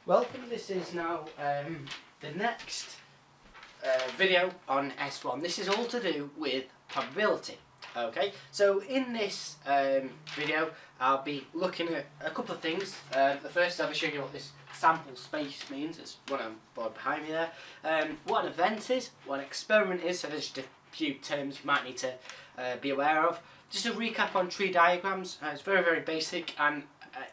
Welcome, this is now the next video on S1. This is all to do with probability. Okay, so in this video I'll be looking at a couple of things. The first I'll be showing you what this sample space means. It's one on board behind me there. What an event is, what an experiment is, so there's just a few terms you might need to be aware of. Just a recap on tree diagrams. It's very basic, and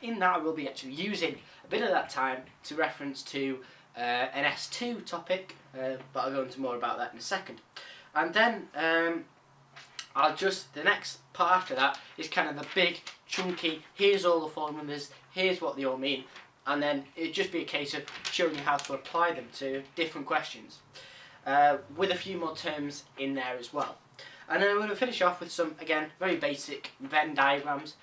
in that I will be actually using a bit of that time to reference to an S2 topic, but I'll go into more about that in a second. And then the next part after that is kind of the big chunky, here's all the formulas, here's what they all mean, and then it'd just be a case of showing you how to apply them to different questions, with a few more terms in there as well. And then I'm going to finish off with some, again, very basic Venn diagrams,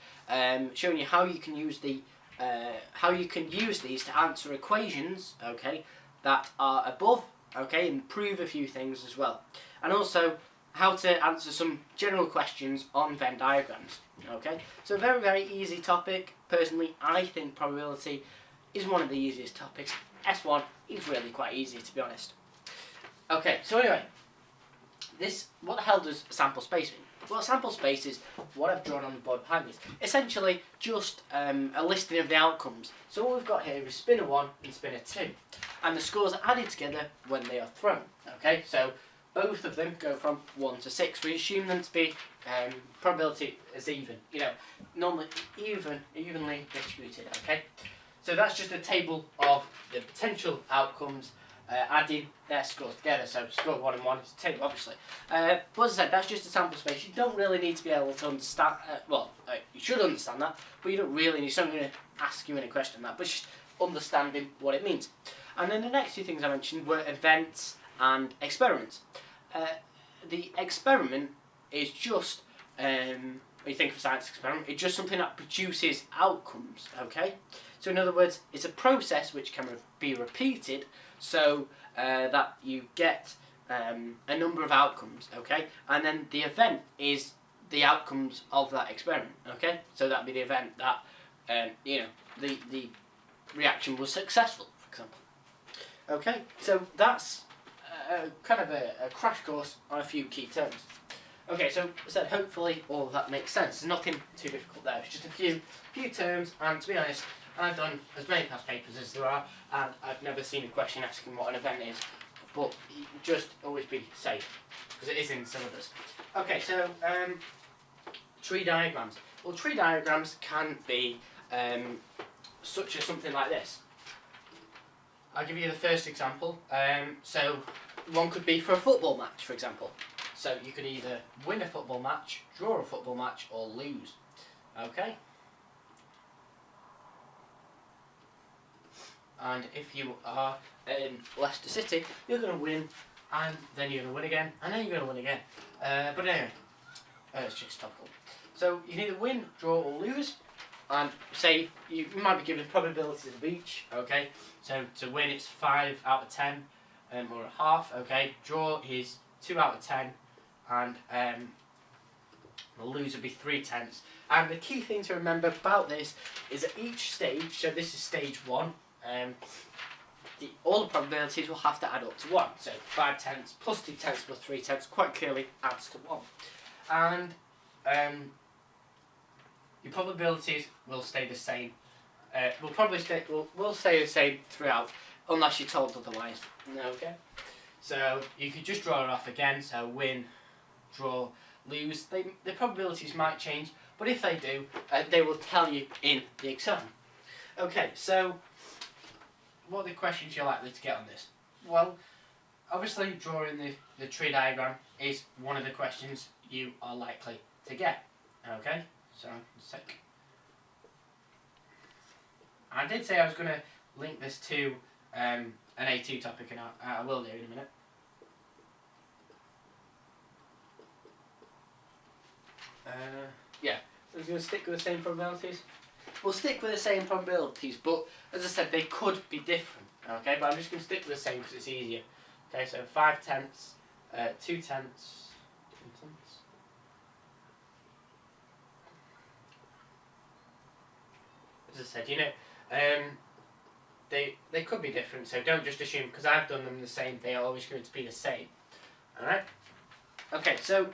showing you how you can use these to answer equations, okay, that are above, okay, and prove a few things as well, and also how to answer some general questions on Venn diagrams. Okay, so very easy topic. Personally, I think probability is one of the easiest topics. S1 is really quite easy, to be honest. Okay, so anyway. What the hell does sample space mean? Well, sample space is what I've drawn on the board behind me. Essentially, just a listing of the outcomes. So what we've got here is spinner 1 and spinner 2. And the scores are added together when they are thrown. Okay, so both of them go from 1 to 6. We assume them to be probability as even. You know, normally evenly distributed. Okay, so that's just a table of the potential outcomes, adding their scores together. So score 1 and 1 is 2, obviously. But as I said, that's just a sample space. You don't really need to be able to understand, you should understand that, but you don't really need, so I'm going to ask you any question on that, but just understanding what it means. And then the next two things I mentioned were events and experiments. The experiment is just, when you think of a science experiment, it's just something that produces outcomes, okay? So in other words, it's a process which can be repeated, so that you get a number of outcomes, okay? And then the event is the outcomes of that experiment, okay? So that'd be the event that, the reaction was successful, for example. Okay, so that's kind of a crash course on a few key terms. Okay, so as I said, hopefully all of that makes sense. There's nothing too difficult there. It's just a few terms, and to be honest, I've done as many past papers as there are, and I've never seen a question asking what an event is, but just always be safe, because it is in syllabus. Okay, so tree diagrams. Well, tree diagrams can be something like this. I'll give you the first example. So one could be for a football match, for example. So you could either win a football match, draw a football match, or lose. Okay? And if you are in Leicester City, you're going to win, and then you're going to win again, and then you're going to win again. But anyway, it's just topical. So you can either win, draw, or lose. And say you might be given probabilities of each. Okay, so to win it's 5 out of 10, or a half. Okay, draw is 2 out of 10, and the lose would be 3/10. And the key thing to remember about this is at each stage. So this is stage 1. All the probabilities will have to add up to 1. So 5/10 plus 2/10 plus 3/10 quite clearly adds to 1. And your probabilities will stay the same. Will stay the same throughout, unless you're told otherwise. Okay. So you could just draw it off again. So win, draw, lose. The probabilities might change, but if they do, they will tell you in the exam. Okay. So what are the questions you're likely to get on this? Well, obviously drawing the tree diagram is one of the questions you are likely to get. Okay. So, sick. I did say I was going to link this to an A2 topic, and I will do in a minute. Yeah, so we're going to stick with the same probabilities. We'll stick with the same probabilities, but as I said, they could be different. Okay, but I'm just going to stick with the same because it's easier. Okay, so 5/10, 2/10. As I said, they could be different, so don't just assume because I've done them the same, they are always going to be the same. Alright? Okay, so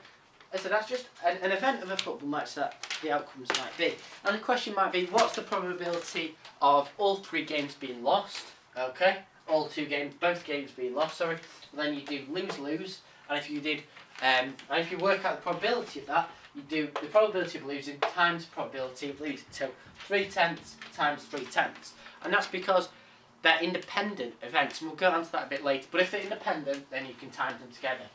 that's just an event of a football match that the outcomes might be. And the question might be, what's the probability of all 3 games being lost? Okay? Both games being lost, sorry. And then you do lose-lose, and if you work out the probability of that, you do the probability of losing times probability of losing. So 3/10 times 3/10. And that's because they're independent events, and we'll go on to that a bit later. But if they're independent, then you can time them together.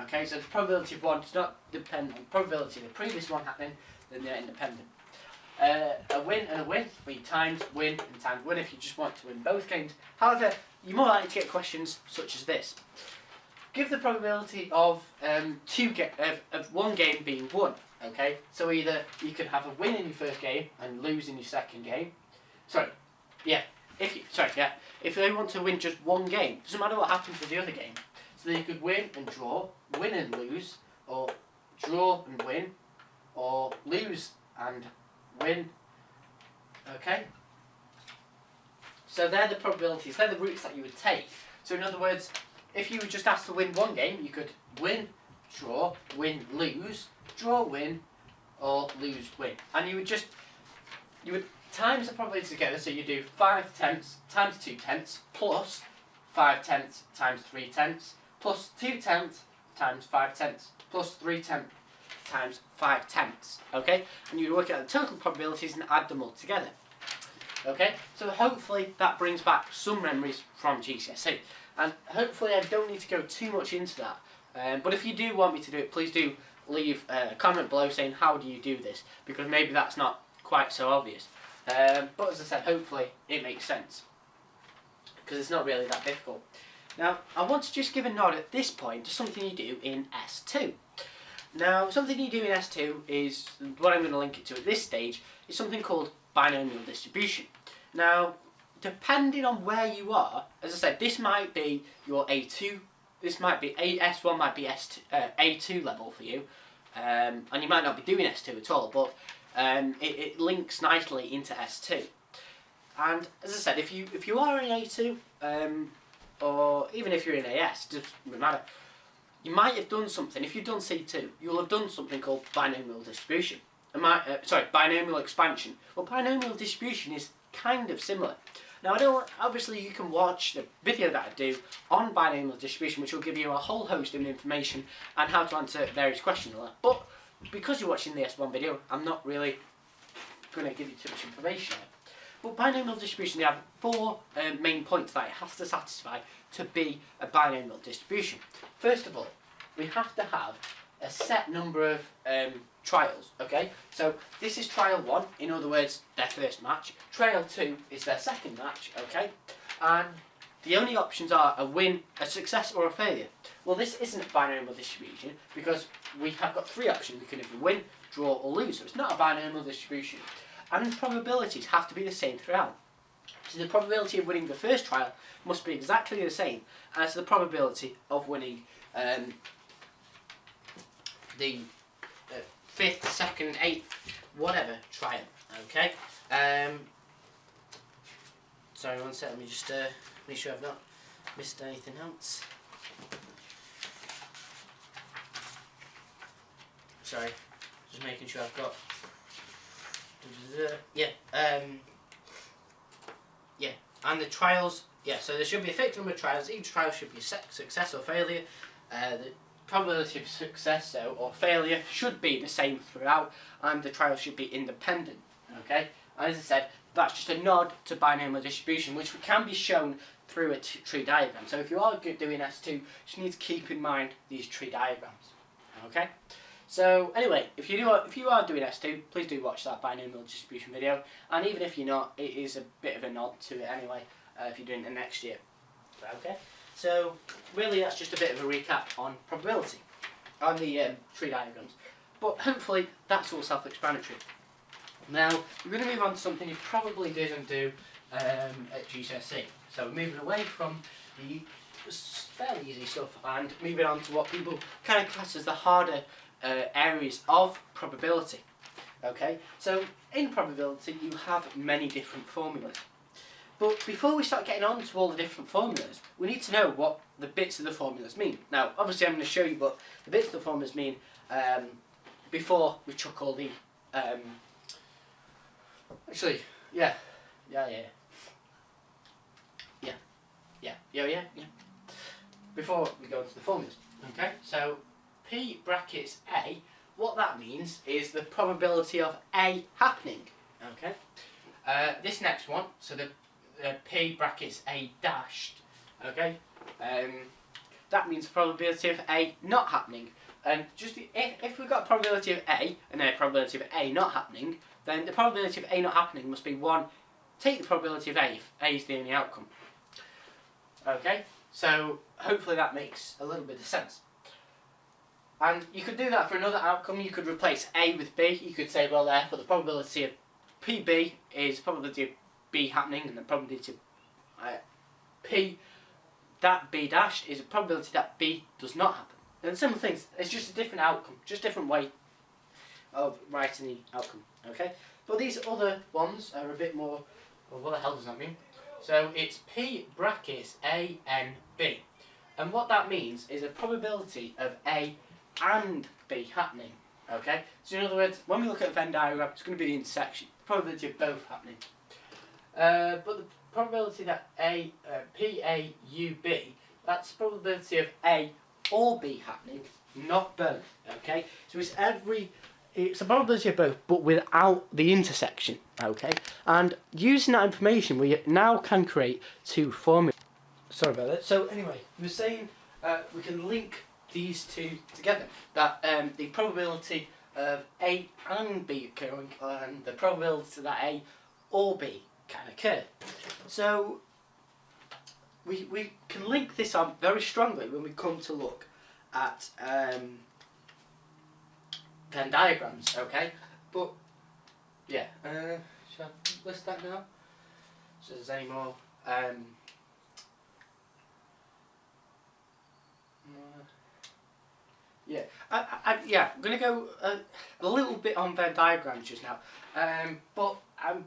Okay, so the probability of one does not depend on the probability of the previous one happening, then they're independent. A win and a win, where you times win and times win if you just want to win both games. However, you're more likely to get questions such as this. Give the probability of one game being won. Okay, so either you could have a win in your first game and lose in your second game. If they want to win just one game, doesn't matter what happens with the other game. So they could win and draw, win and lose, or draw and win, or lose and win. Okay? So they're the probabilities, they're the routes that you would take. So in other words, if you were just asked to win one game, you could win, draw, win, lose, draw, win, or lose, win. And you would times the probability together, so you do 5/10 times 2/10 plus 5/10 times 3/10 plus 2/10 times 5/10 plus 3/10 times 5/10. Okay? And you work out the total probabilities and add them all together. Okay? So hopefully that brings back some memories from GCSE. And hopefully I don't need to go too much into that. But if you do want me to do it, please do leave a comment below saying how do you do this, because maybe that's not quite so obvious. But as I said, hopefully it makes sense, because it's not really that difficult. Now, I want to just give a nod at this point to something you do in S2. Now, something you do in S2 is, what I'm going to link it to at this stage, is something called binomial distribution. Now, depending on where you are, as I said, this might be your A2, this might be S1 might be A2 level for you, and you might not be doing S2 at all, but it links nicely into S2. And as I said, if you are in A2, or even if you're in AS, it doesn't matter, you might have done something. If you've done C2, you'll have done something called binomial distribution. Binomial expansion. Well, binomial distribution is kind of similar. Now, obviously you can watch the video that I do on binomial distribution, which will give you a whole host of information and how to answer various questions on that. But because you're watching the S1 video, I'm not really going to give you too much information on it. But binomial distribution, they have 4 main points that it has to satisfy to be a binomial distribution. First of all, we have to have a set number of trials, okay? So this is trial 1, in other words, their first match. Trial 2 is their second match, okay? And the only options are a win, a success, or a failure. Well, this isn't a binomial distribution because we have got 3 options. We can either win, draw, or lose. So it's not a binomial distribution. And the probabilities have to be the same throughout. So the probability of winning the first trial must be exactly the same as the probability of winning the 5th, 2nd, 8th, whatever trial. Okay. Sorry, one sec. Let me just make sure I've not missed anything else. Sorry, just making sure I've got. And the trials, so there should be a fixed number of trials. Each trial should be a success or failure. The probability of success or failure should be the same throughout, and the trial should be independent. Okay, and as I said, that's just a nod to binomial distribution, which can be shown through a tree diagram. So if you are doing S2, you just need to keep in mind these tree diagrams. Okay. So anyway, if you are doing S2, please do watch that binomial distribution video, and even if you're not, it is a bit of a nod to it anyway, if you're doing it next year. Okay, so really that's just a bit of a recap on probability, on the tree diagrams, but hopefully that's all self-explanatory. Now, we're going to move on to something you probably didn't do at GCSE. So we're moving away from the fairly easy stuff and moving on to what people kind of class as the harder areas of probability. Okay, so in probability you have many different formulas. But before we start getting on to all the different formulas, we need to know what the bits of the formulas mean. Now, obviously I'm going to show you what the bits of the formulas mean before we chuck all the... actually, yeah. Before we go into the formulas. Okay, so P brackets A, what that means is the probability of A happening. Okay, this next one, so the P brackets A dashed, okay, that means the probability of A not happening. And just if we've got a probability of A and a probability of A not happening, then the probability of A not happening must be 1, take the probability of A if A is the only outcome. Okay, so hopefully that makes a little bit of sense. And you could do that for another outcome. You could replace A with B. You could say, well, therefore the probability of PB is the probability of B happening, and the probability of P that B dashed is a probability that B does not happen. And similar things. It's just a different outcome, just a different way of writing the outcome. Okay, but these other ones are a bit more. Well, what the hell does that mean? So it's P brackets A N B, and what that means is a probability of A and B happening. Okay, so in other words, when we look at a Venn diagram, it's going to be the intersection, probability of both happening. But the probability that P A U B, that's the probability of A or B happening, not both. Okay, so it's a probability of both, but without the intersection. Okay, and using that information, we now can create two formulas. Sorry about that. So anyway, we were saying we can link these two together. That the probability of A and B occurring, and the probability that A or B can occur. So we can link this on very strongly when we come to look at Venn diagrams. Okay, but yeah, shall I list that now? So there's any more? Yeah, I'm going to go a little bit on Venn diagrams just now, but I'm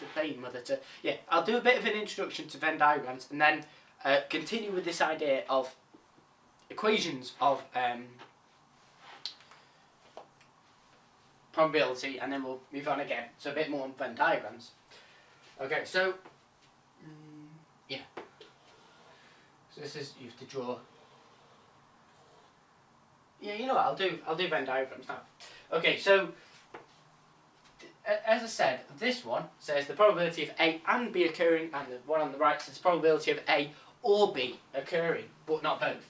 debating whether to. Yeah, I'll do a bit of an introduction to Venn diagrams and then continue with this idea of equations of probability, and then we'll move on again. So a bit more on Venn diagrams. Okay, so yeah. So this is, you have to draw. Yeah, you know what? I'll do Venn diagrams now. Okay, so as I said, this one says the probability of A and B occurring, and the one on the right says the probability of A or B occurring, but not both.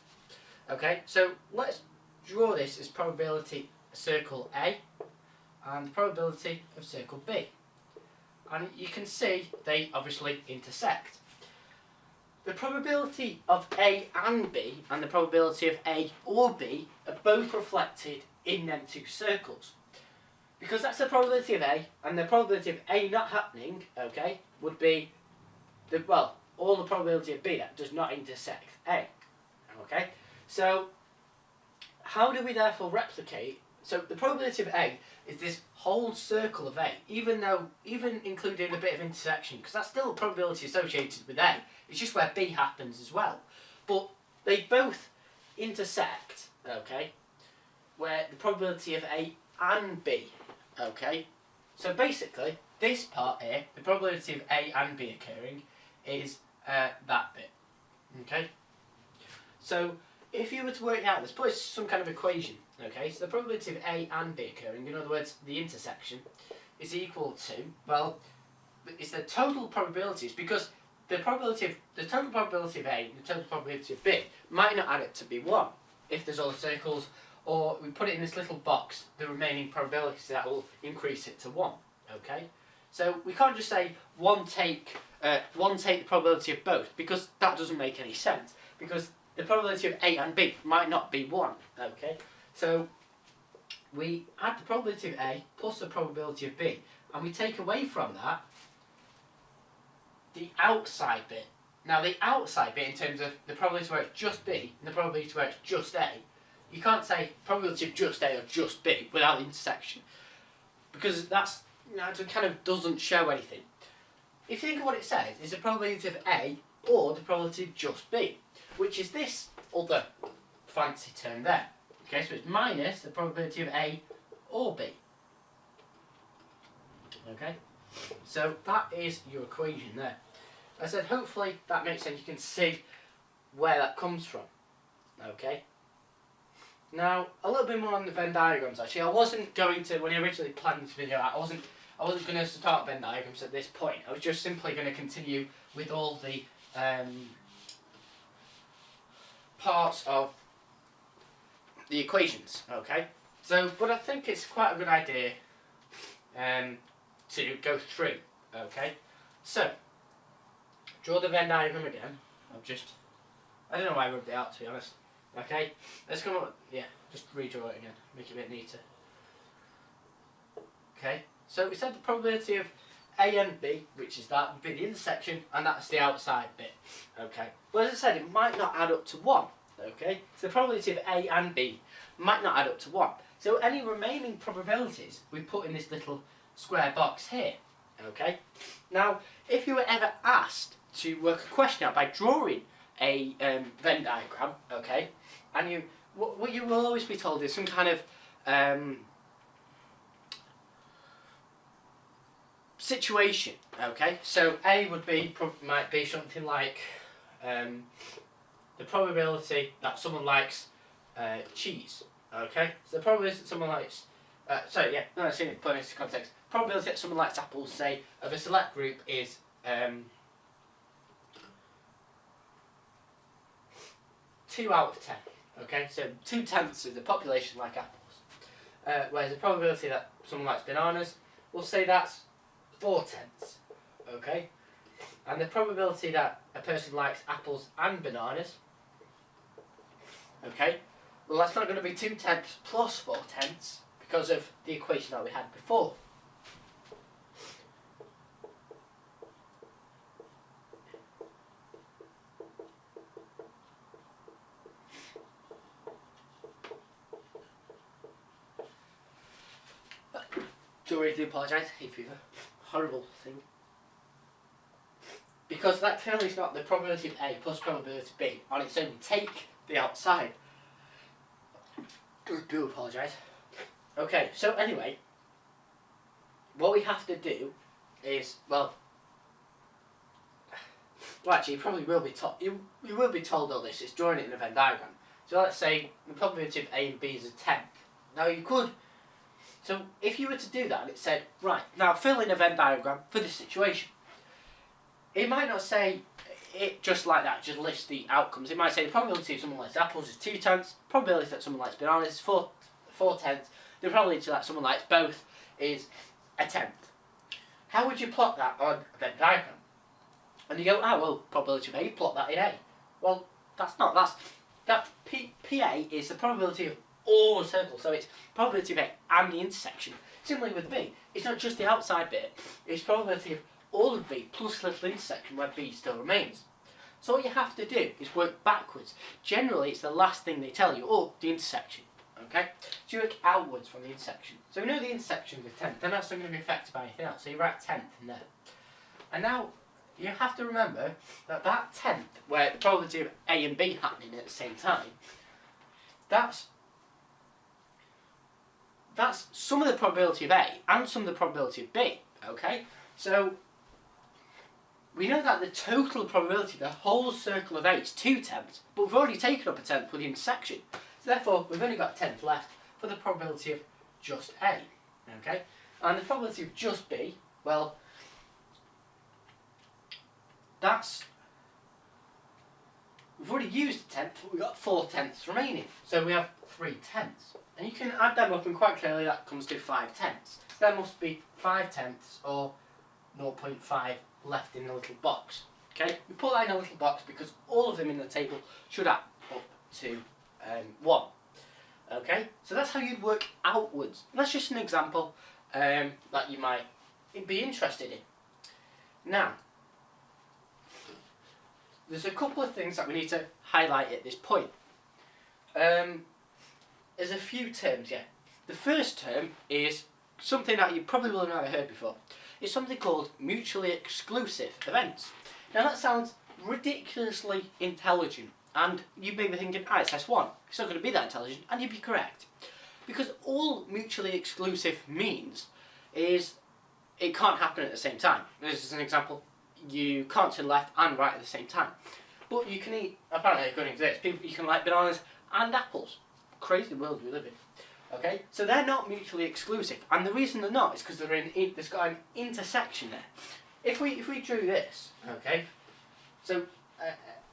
Okay, so let's draw this as probability circle A and probability of circle B. And you can see they obviously intersect. The probability of A and B and the probability of A or B are both reflected in them two circles. Because that's the probability of A, and the probability of A not happening, okay, would be all the probability of B that does not intersect A. Okay? So how do we therefore replicate? So the probability of A is this whole circle of A, even including a bit of intersection, because that's still a probability associated with A. It's just where B happens as well. But they both intersect, okay, where the probability of A and B, okay. So basically, this part here, the probability of A and B occurring, is that bit, okay. So if you were to work out this, put some kind of equation, okay, so the probability of A and B occurring, in other words, the intersection, is equal to, well, it's the total probabilities, because the total probability of A and the total probability of B might not add up to be 1 if there's all the circles, or we put it in this little box, the remaining probabilities, that will increase it to 1, okay. So we can't just say one take the probability of both, because that doesn't make any sense, because the probability of A and B might not be 1, okay? So we add the probability of A plus the probability of B, and we take away from that the outside bit. Now the outside bit, in terms of the probability where it's just B and the probability where it's just A, you can't say probability of just A or just B without the intersection, because that's, it kind of doesn't show anything. if you think of what it says, it's the probability of A or the probability of just B, which is this other fancy term there. Okay, so it's minus the probability of A or B. Okay, so that is your equation there. I said hopefully that makes sense. You can see where that comes from. Okay. Now a little bit more on the Venn diagrams. Actually, I wasn't going to, when I originally planned this video out, I wasn't going to start Venn diagrams at this point. I was just simply going to continue with all the parts of the equations. Okay. So, but I think it's quite a good idea to go through. Okay. So, draw the Venn diagram again. I don't know why I rubbed it out, to be honest. Okay, let's come up. Yeah, just redraw it again, make it a bit neater. Okay, so we said the probability of A and B, which is that, would be the intersection, and that's the outside bit. Okay, well, as I said, it might not add up to 1. Okay, so the probability of A and B might not add up to 1. So any remaining probabilities we put in this little square box here. Okay, now if you were ever asked to work a question out by drawing a Venn diagram, okay, and what you will always be told is some kind of situation, okay. So A would be might be something like the probability that someone likes cheese, okay. So the probability that someone likes I've seen it put into context. Probability that someone likes apples, say, of a select group is 2 out of 10. Okay, so 2/10 of the population like apples. Whereas the probability that someone likes bananas, we'll say that's 4/10. Okay, and the probability that a person likes apples and bananas. Okay, well that's not going to be 2/10 plus 4/10 because of the equation that we had before. I really do apologise, hay fever, horrible thing. Because that clearly is not the probability of A plus probability of B on its own. Take the outside. Do apologise. Okay, so anyway, what we have to do is, well actually you probably will be told, you will be told all this, it's drawing it in a Venn diagram. So let's say the probability of A and B is 1/10. Now you could, so if you were to do that and it said, right, now fill in a Venn diagram for this situation, it might not say it just like that, just list the outcomes. It might say the probability of someone likes apples is 2/10, probability that someone likes bananas is 4/10, the probability that someone likes both is 1/10. How would you plot that on a Venn diagram? And you go, well, probability of A, plot that in A. Well, that's not, that PA is the probability of all the circles, so it's probability of A and the intersection. Similarly with B, it's not just the outside bit, it's probability of all of B plus the little intersection where B still remains. So what you have to do is work backwards. Generally, it's the last thing they tell you, or the intersection. Okay? So you work outwards from the intersection. So we know the intersection is 1/10, then that's not going to be affected by anything else. So you write 1/10 in there. And now you have to remember that 1/10, where the probability of A and B happening at the same time, that's some of the probability of A and some of the probability of B. Okay? So we know that the total probability of the whole circle of A is 2/10, but we've already taken up 1/10 with the intersection. So therefore, we've only got 1/10 left for the probability of just A. Okay? And the probability of just B, well, we've already used 1/10, but we've got 4/10 remaining. So we have 3/10. And you can add them up, and quite clearly that comes to 5/10. So there must be 5/10 or 0.5 left in the little box. Okay, we put that in a little box because all of them in the table should add up to 1. Okay, so that's how you'd work outwards. And that's just an example that you might be interested in. Now, there's a couple of things that we need to highlight at this point. There's a few terms here. The first term is something that you probably will have never heard before. is something called mutually exclusive events. Now that sounds ridiculously intelligent, and you may be thinking, it's S1, it's not going to be that intelligent, and you'd be correct. Because all mutually exclusive means is it can't happen at the same time. This is an example. You can't turn left and right at the same time. But you can eat, apparently according to this, you can like bananas and apples. Crazy world we live in. Okay, so they're not mutually exclusive, and the reason they're not is because there's got an intersection there. If we drew this, okay, so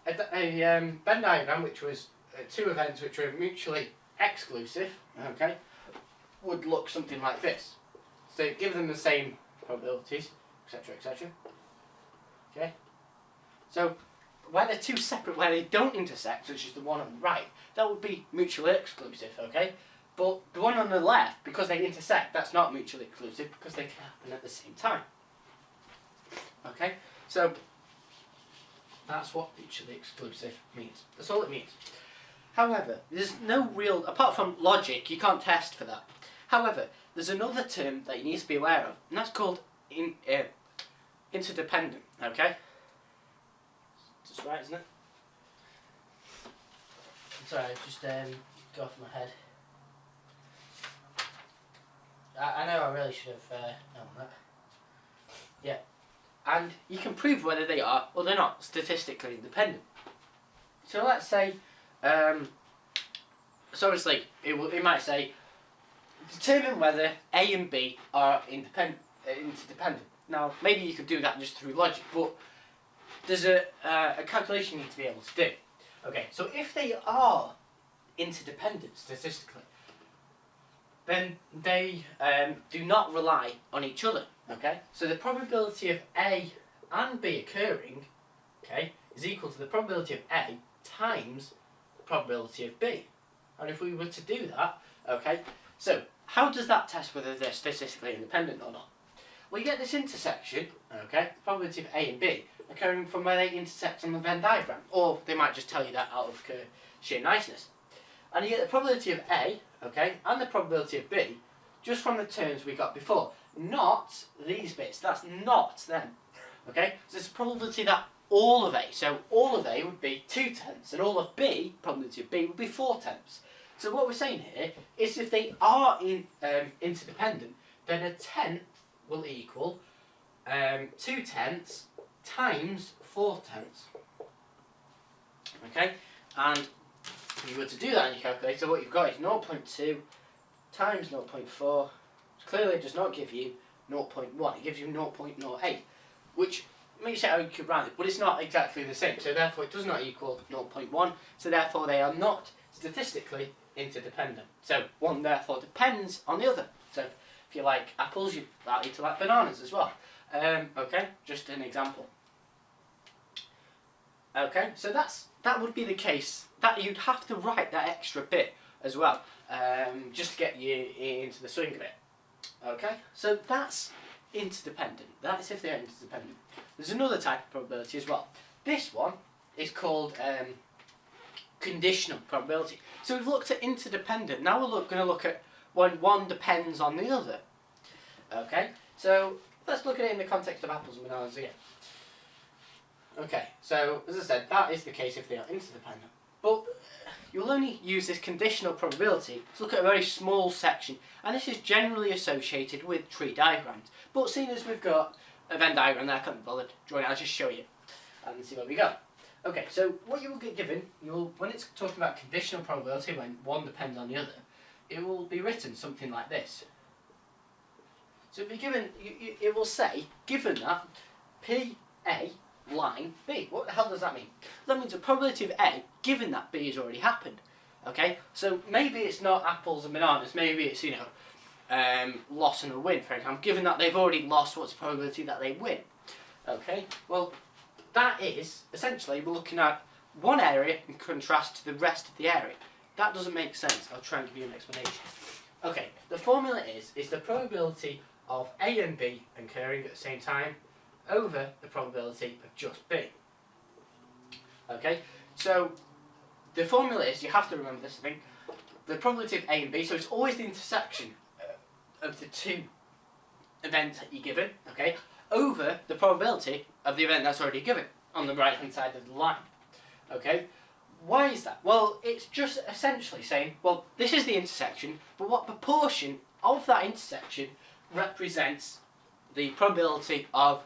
a Venn diagram which was two events which were mutually exclusive, okay, would look something like this. So give them the same probabilities, etc., etc. Okay, so where they're two separate, where they don't intersect, which is the one on the right, that would be mutually exclusive, okay? But the one on the left, because they intersect, that's not mutually exclusive because they can happen at the same time. Okay, so that's what mutually exclusive means. That's all it means. However, there's no real, apart from logic, you can't test for that. However, there's another term that you need to be aware of, and that's called interdependent, okay? That's right, isn't it? Sorry, just go off my head. I know I really should have known that. Yeah. And you can prove whether they are or they're not statistically independent. So let's say, so obviously it might say, determine whether A and B are interdependent. Now, maybe you could do that just through logic, but there's a calculation you need to be able to do. Okay, so if they are interdependent statistically, then they do not rely on each other. Okay, so the probability of A and B occurring, okay, is equal to the probability of A times the probability of B. And if we were to do that, okay, so how does that test whether they're statistically independent or not? Well, you get this intersection, okay, the probability of A and B occurring from where they intersect on the Venn diagram, or they might just tell you that out of sheer niceness. And you get the probability of A, okay, and the probability of B just from the terms we got before, not these bits. That's not them, okay. So it's a probability that all of A, so all of A would be 2/10, and all of B, probability of B, would be 4/10. So what we're saying here is if they are interdependent, then a tenth will equal 2/10 times 4/10. Okay, and if you were to do that in your calculator, what you've got is 0.2 times 0.4, which clearly does not give you 0.1, it gives you 0.08, which makes it how you could round it, but it's not exactly the same, so therefore it does not equal 0.1, so therefore they are not statistically interdependent. So one therefore depends on the other. So if you like apples, you're likely to like bananas as well. Okay, just an example. Okay, so that would be the case. That you'd have to write that extra bit as well, just to get you into the swing of it. Okay, so that's interdependent. That's if they're interdependent. There's another type of probability as well. This one is called conditional probability. So we've looked at interdependent. Now we're going to look at when one depends on the other. Okay, so let's look at it in the context of apples and bananas again. Okay, so as I said, that is the case if they are interdependent. But you'll only use this conditional probability to look at a very small section, and this is generally associated with tree diagrams. But seeing as we've got a Venn diagram there, I can't be bothered drawing it, I'll just show you and see where we go. Okay, so what you will get given, when it's talking about conditional probability, when one depends on the other, it will be written something like this. So it'll be given, it will say, given that PA line B. What the hell does that mean? That means the probability of A, given that B has already happened. Okay, so maybe it's not apples and bananas, maybe it's, loss and a win, for example. Given that they've already lost, what's the probability that they win? Okay, well, that is, essentially, we're looking at one area in contrast to the rest of the area. That doesn't make sense. I'll try and give you an explanation. Okay, the formula is the probability of A and B occurring at the same time over the probability of just B. Okay, so the formula is, you have to remember this, I think, the probability of A and B, so it's always the intersection of the two event that you're given, okay, over the probability of the event that's already given on the right hand side of the line. Okay, why is that? Well, it's just essentially saying, well, this is the intersection, but what proportion of that intersection represents the probability of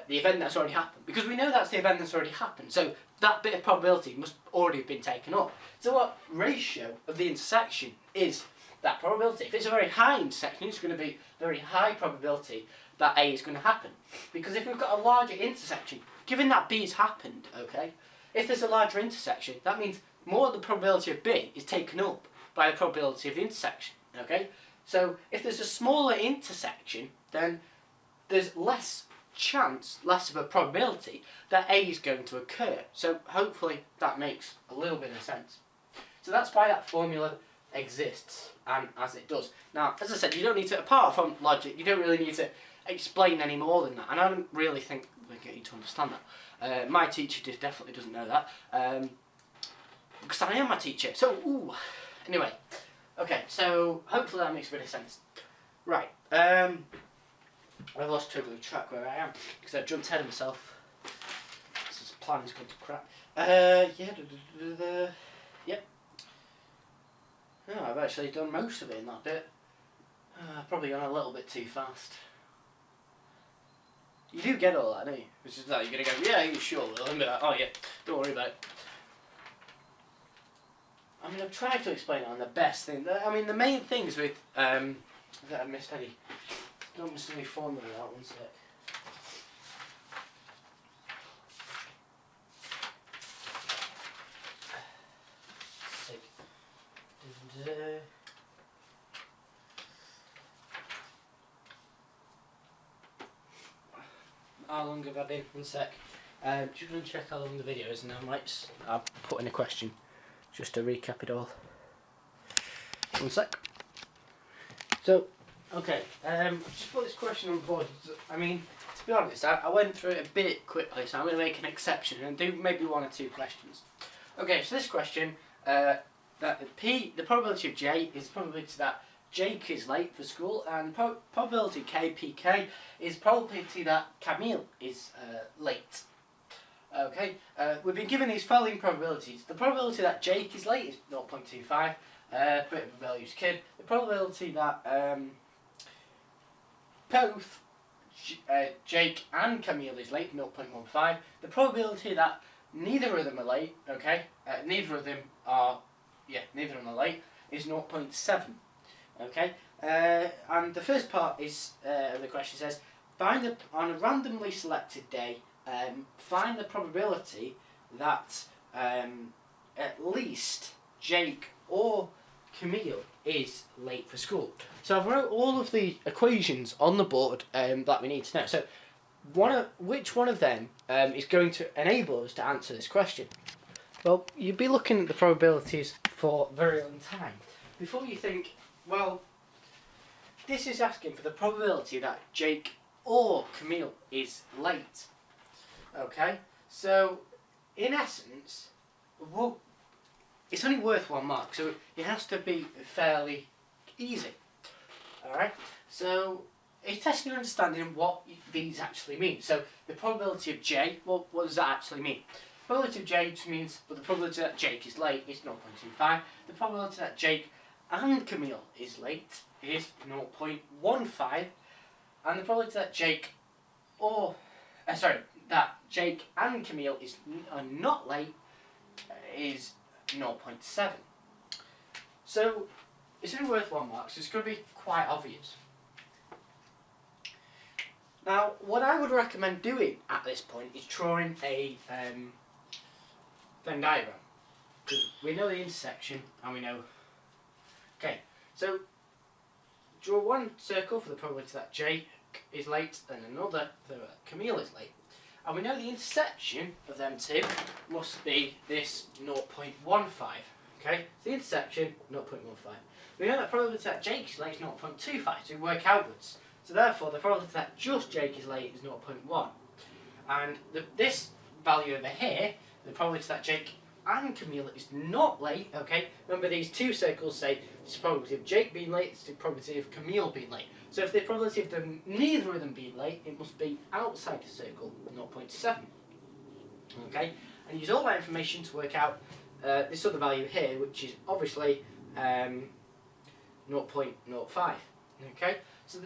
the event that's already happened? Because we know that's the event that's already happened, so that bit of probability must already have been taken up. So what ratio of the intersection is that probability? If it's a very high intersection, it's going to be very high probability that A is going to happen. Because if we've got a larger intersection, given that B has happened, okay, if there's a larger intersection, that means more of the probability of B is taken up by the probability of the intersection, okay? So if there's a smaller intersection, then there's less chance, less of a probability that A is going to occur. So hopefully that makes a little bit of sense. So that's why that formula exists, and as it does. Now, as I said, you don't need to, apart from logic, you don't really need to explain any more than that, and I don't really think we'll get you to understand that. My teacher definitely doesn't know that, because I am my teacher. So, anyway, okay, so hopefully that makes a bit of sense. Right, I've lost totally track where I am, because I've jumped ahead of myself. This plan's gone to crap. Yep. Oh, I've actually done most of it in that bit. I've probably gone a little bit too fast. You do get all that, don't you? It's just that you're going to go, yeah, you sure will. And be like, oh yeah, don't worry about it. I mean, I've tried to explain it on the best thing. I mean, the main things with, that I missed any. Don't miss any formula out, one sec. How long have I been? One sec. Just going to check how long the video is, and I'll put in a question just to recap it all. One sec. So, okay, just put this question on board. I mean, to be honest, I went through it a bit quickly, so I'm going to make an exception and do maybe one or two questions. Okay, so this question, that the probability of J is the probability that Jake is late for school, and probability KPK is probability that Camille is late. Okay, we've been given these following probabilities. The probability that Jake is late is 0.25, bit of a rebellious kid. The probability that both Jake and Camille is late, 0.15. The probability that neither of them are late, okay, neither of them are late, is 0.7. Okay, and the first part is the question says, on a randomly selected day, find the probability that at least Jake or Camille is late for school. So I've wrote all of the equations on the board that we need to know. So which one of them is going to enable us to answer this question? Well, you'd be looking at the probabilities for a very long time before you think, well, this is asking for the probability that Jake or Camille is late. Okay, so in essence, well, it's only worth 1 mark, so it has to be fairly easy. Alright, so it's testing your understanding of what these actually mean. So the probability of J, well, what does that actually mean? The probability of J just means, well, the probability that Jake is late is 0.25. The probability that Jake and Camille is late is 0.15. And the probability that Jake that Jake and Camille are not late is 0.7. So it's only worth 1 mark, so it's going to be quite obvious. Now, what I would recommend doing at this point is drawing a Venn diagram, because we know the intersection and we know. Okay, so draw one circle for the probability that Jake is late and another for Camille is late. And we know the intersection of them two must be this 0.15. Okay, so the intersection 0.15. We know that probability that Jake is late is 0.25, so we work outwards. So therefore, the probability that just Jake is late is 0.1. And this value over here, the probability that Jake and Camille is not late, okay, remember these two circles say it's the probability of Jake being late, it's the probability of Camille being late. So if the probability of neither of them being late, it must be outside the circle, 0.7. Okay, and use all that information to work out this other value here, which is obviously 0.05. Okay, so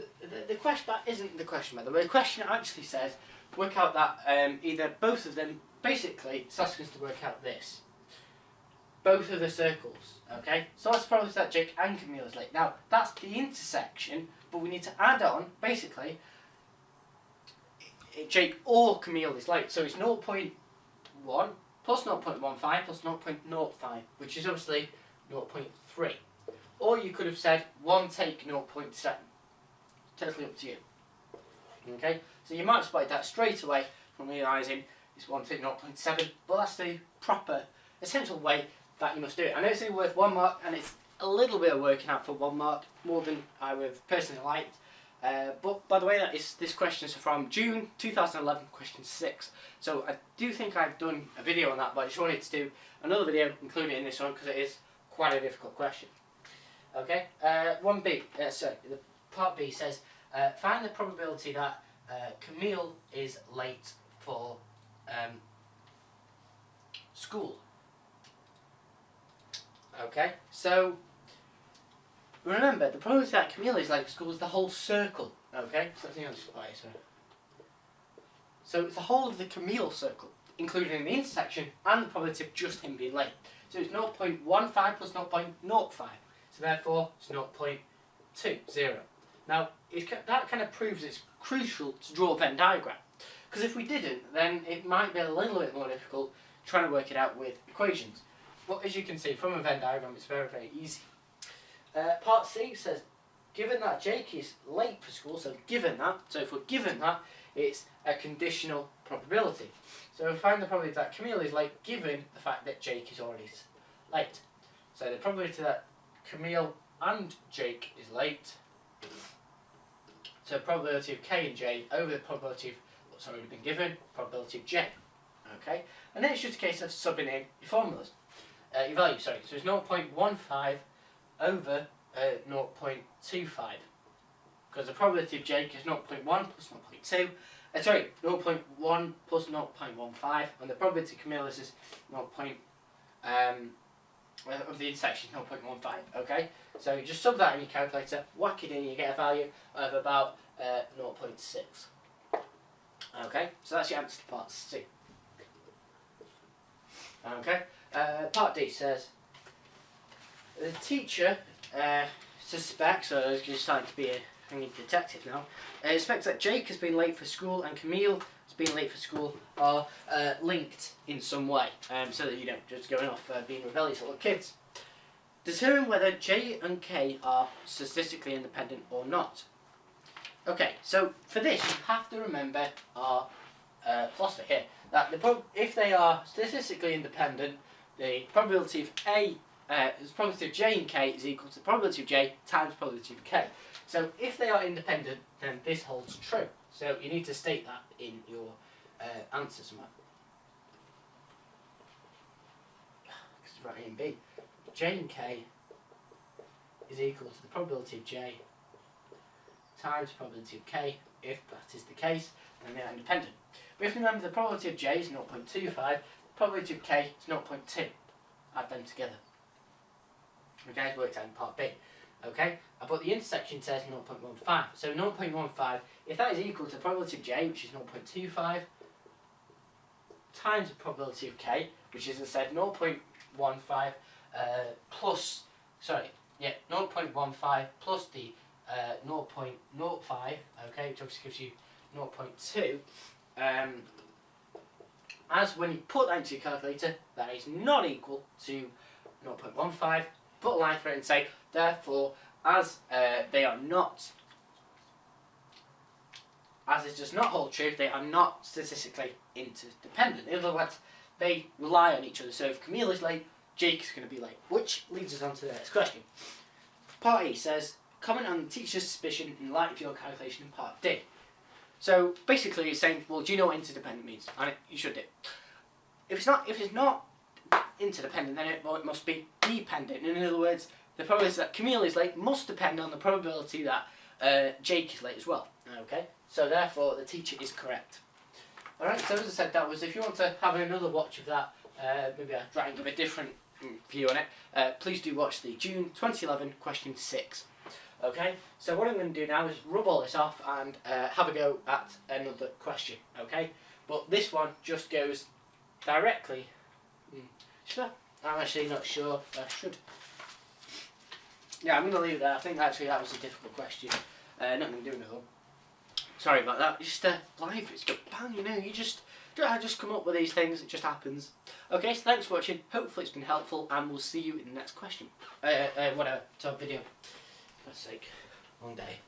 the question, that isn't the question, by the way. The question actually says work out that either both of them, basically it's asking us to work out this. Both of the circles, okay? So that's probably that Jake and Camille is late. Now, that's the intersection, but we need to add on, basically, Jake or Camille is late. So it's 0.1 plus 0.15 plus 0.05, which is obviously 0.3. Or you could have said 1 take 0.7. Totally up to you. Okay? So you might spot that straight away from realising it's 1 take 0.7, but that's the proper, essential way that you must do it. I know it's only worth 1 mark, and it's a little bit of working out for 1 mark, more than I would have personally liked. But by the way, this question is from June 2011, question 6. So I do think I've done a video on that, but I just wanted to do another video, include it in this one, because it is quite a difficult question. Okay, 1B, sorry, the part B says, find the probability that Camille is late for school. Okay, so remember, the probability that Camille is late for school is the whole circle. Okay, so let's see on this slide. So it's the whole of the Camille circle, including the intersection and the probability of just him being late. So it's 0.15 plus 0.05. So therefore, it's 0.20. Now, that kind of proves it's crucial to draw a Venn diagram. Because if we didn't, then it might be a little bit more difficult trying to work it out with equations. But as you can see from a Venn diagram, it's very, very easy. Part C says, given that Jake is late for school, so given that, so if we're given that, it's a conditional probability. So we find the probability that Camille is late given the fact that Jake is already late. So the probability that Camille and Jake is late, so probability of K and J over the probability of what's already been given, probability of J. Okay, and then it's just a case of subbing in your formulas, your value, sorry. So it's 0.15 over 0.25, because the probability of Jake is 0.1 plus 0.2, 0.1 plus 0.15, and the probability of Camille is 0. Of the intersection, 0.15, okay? So you just sub that in your calculator, whack it in, you get a value of about 0.6. Okay, so that's your answer to part C. Okay, part D says, the teacher suspects, so he's decided to be a detective now, suspects that Jake has been late for school and Camille has been late for school are linked in some way, so that you don't just going off being rebellious little kids. Determine whether J and K are statistically independent or not. Okay, so for this you have to remember our philosophy here, that if they are statistically independent, the probability of the probability of J and K is equal to the probability of J times the probability of K. So if they are independent, then this holds true. So you need to state that in your answer somewhere. Because it's right A and B. J and K is equal to the probability of J times the probability of K. If that is the case, then they are independent. But if you remember, the probability of J is 0.25, the probability of K is 0.2. Add them together. Okay, it's worked out in part B. Okay, but the intersection says 0.15. So 0.15, if that is equal to the probability of J, which is 0.25, times the probability of K, which is, as I said, 0.15 plus, 0.15 plus the 0.05, okay, which obviously gives you 0.2. As when you put that into your calculator, that is not equal to 0.15. Put a line through it and say, therefore, as they are not, as it does not hold true, they are not statistically interdependent. In other words, they rely on each other. So if Camille is late, Jake is going to be late. Which leads us on to the next question. Part E says, comment on the teacher's suspicion in light of your calculation in part D. So basically it's saying, well, do you know what interdependent means? And you should do. If it's not interdependent, then it must be dependent. In other words, the probability that Camille is late must depend on the probability that Jake is late as well. Okay, so therefore the teacher is correct. Alright, so as I said, that was, if you want to have another watch of that, maybe I'll try and give a different view on it, please do watch the June 2011 question 6. Okay, so what I'm going to do now is rub all this off and have a go at another question, okay? But this one just goes directly. Should I? I'm actually not sure. I should. Yeah, I'm going to leave it there. I think actually that was a difficult question. Not going to do another one. Sorry about that. It's just life. It's just bang, you know. I just come up with these things. It just happens. Okay, so thanks for watching. Hopefully it's been helpful, and we'll see you in the next question. Whatever. Top video. For God's sake, long day.